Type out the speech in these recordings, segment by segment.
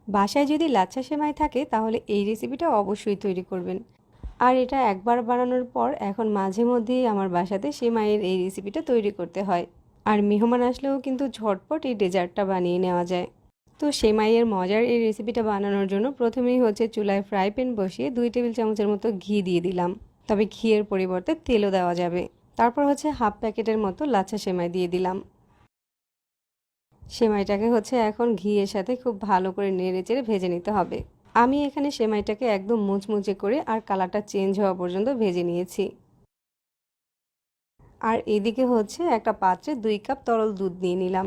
বাসায় যদি লাচ্ছা সেমাই থাকে তাহলে এই রেসিপিটা অবশ্যই তৈরি করবেন। আর এটা একবার বানানোর পর এখন মাঝে মধ্যেই আমার বাসাতে সেমাইয়ের এই রেসিপিটা তৈরি করতে হয়। আর মেহমান আসলেও কিন্তু ঝটপট এই ডেজার্টটা বানিয়ে নেওয়া যায়। তো সেমাইয়ের মজার এই রেসিপিটা বানানোর জন্য প্রথমেই হচ্ছে চুলায় ফ্রাই প্যান বসিয়ে 2 টেবিল চামচের মতো ঘি দিয়ে দিলাম। তবে ঘিয়ের পরিবর্তে তেলও দেওয়া যাবে। তারপর হচ্ছে হাফ প্যাকেটের মতো লাচ্ছা সেমাই দিয়ে দিলাম। সেমাইটাকে হচ্ছে এখন ঘিয়ের সাথে খুব ভালো করে নেড়েচেড়ে ভেজে নিতে হবে। আমি এখানে সেমাইটাকে একদম মুচমুচে করে আর কালারটা চেঞ্জ হওয়া পর্যন্ত ভেজে নিয়েছি। আর এদিকে হচ্ছে একটা পাত্রে 2 কাপ তরল দুধ নিয়ে নিলাম।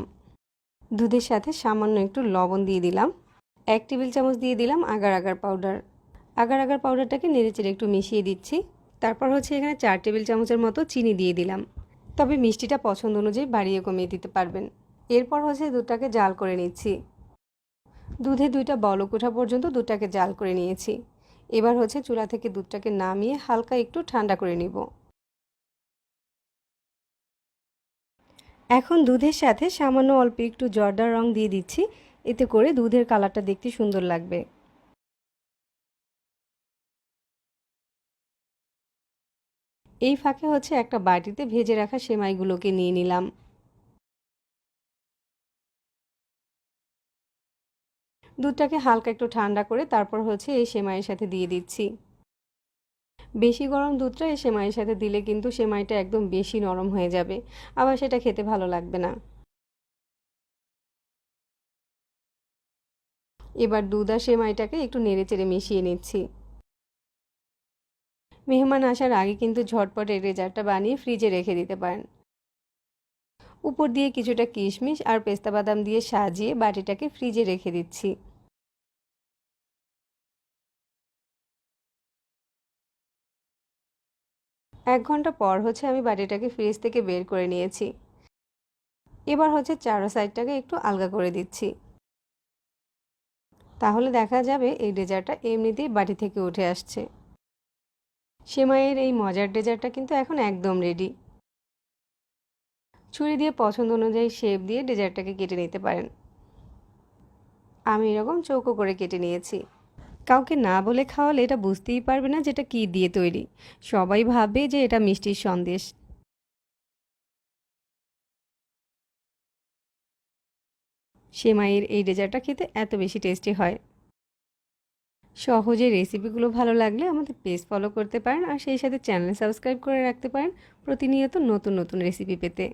দুধের সাথে সামান্য একটু লবণ দিয়ে দিলাম। 1 টেবিল চামচ দিয়ে দিলাম agar agar powder. Agar agar পাউডারটাকে নেড়েচেড়ে একটু মিশিয়ে দিচ্ছি। তারপর হচ্ছে এখানে 4 টেবিল চামচের মতো চিনি দিয়ে দিলাম। তবে মিষ্টিটা পছন্দ অনুযায়ী বাড়িয়ে কমিয়ে দিতে পারবেন। এরপর হচ্ছে দুধটাকে জাল করে নিচ্ছি। দুধে 2টা বলক ওঠা পর্যন্ত দুধটাকে জাল করে নিয়েছি। এবার হচ্ছে চুলা থেকে দুধটাকে নামিয়ে হালকা একটু ঠান্ডা করে নিব। এখন দুধের সাথে সামান্য অল্প একটু জর্দার রং দিয়ে দিচ্ছি। এতে করে দুধের কালারটা দেখতে সুন্দর লাগবে। এই ফাঁকে হচ্ছে একটা বাটিতে ভেজে রাখা সেমাইগুলোকে নিয়ে নিলাম। দুধটাকে হালকা একটু ঠান্ডা করে তারপর হচ্ছে এই সেমাইয়ের সাথে দিয়ে দিচ্ছি। বেশি গরম দুধটা এই সেমাইয়ের সাথে দিলে কিন্তু সেমাইটা একদম বেশি নরম হয়ে যাবে, আবার সেটা খেতে ভালো লাগবে না। এবার দুধ আর সেমাইটাকে একটু নেড়েচেড়ে মিশিয়ে নিচ্ছি। মেহমান আসার আগে কিন্তু ঝটপট এই ডেজার্টটা বানিয়ে ফ্রিজে রেখে দিতে পারেন। উপর দিয়ে কিছুটা কিশমিশ আর পেস্তা বাদাম দিয়ে সাজিয়ে বাটিটাকে ফ্রিজে রেখে দিচ্ছি। 1 ঘন্টা পর হচ্ছে আমি বাটিটাকে ফ্রিজ থেকে বের করে নিয়েছি। এবার হচ্ছে চারো সাইডটাকে একটু আলগা করে দিচ্ছি। তাহলে দেখা যাবে এই ডেজার্টটা এমনিতেই বাটি থেকে উঠে আসছে। সেমাইয়ের এই মজার ডেজার্টটা কিন্তু এখন একদম রেডি। ছুরি দিয়ে পছন্দ অনুযায়ী শেপ দিয়ে ডেজার্টটাকে কেটে নিতে পারেন। আমি এরকম চৌকো করে কেটে নিয়েছি। কাউকে না বলে খাওয়ালে এটা বুঝতেই পারবে না যেটা কী দিয়ে তৈরি। সবাই ভাববে যে এটা মিষ্টির সন্দেশ। সেমাইয়ের এই ডেজার্টটা খেতে এত বেশি টেস্টি হয়। সহজে রেসিপিগুলো ভালো লাগলে আমাদের পেজ ফলো করতে পারেন আর সেই সাথে চ্যানেল সাবস্ক্রাইব করে রাখতে পারেন প্রতিনিয়ত নতুন নতুন রেসিপি পেতে।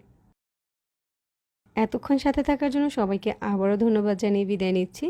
এতক্ষণ সাথে থাকার জন্য সবাইকে আবারও ধন্যবাদ জানিয়ে বিদায় নিচ্ছি।